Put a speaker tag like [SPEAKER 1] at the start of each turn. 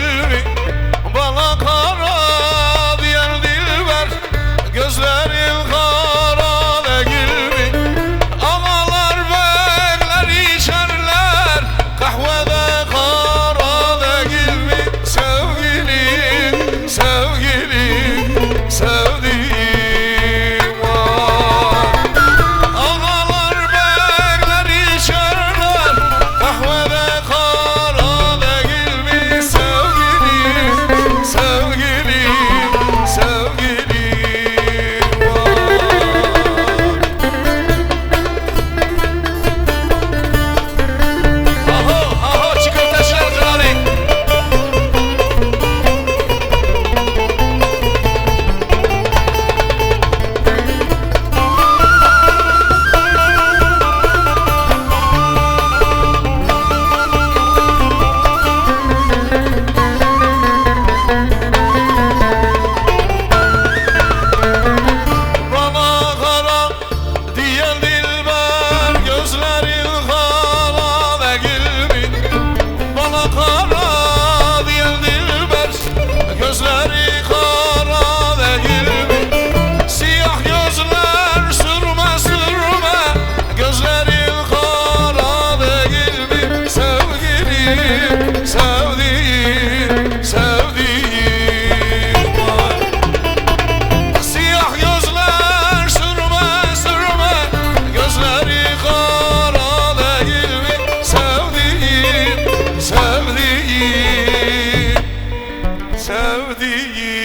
[SPEAKER 1] değil mi? Bana kara diyen dilber, gözlerin kara değil mi? Ağalar beyler içerler, kahvede kara değil mi? Sevgilim, sevgilim, sevdiğim var. Ağalar beyler içerler, kahvede kara değil mi? Sevgilim, sevgilim, sevgilim var. Aho, aho, çikolata şarkıları. Bana kara diyen dilber, gözlerin kara değil mi? Bana kara diyen dilber, gözleri kara değil mi? Siyah gözler sürme sürme, gözlerin kara değil mi? Sevgilim, sevdiğim, sevdiğim var. Siyah gözler sürme sürme, gözleri kara değil mi? Sevdiğim, sevdiğim, sevdiğim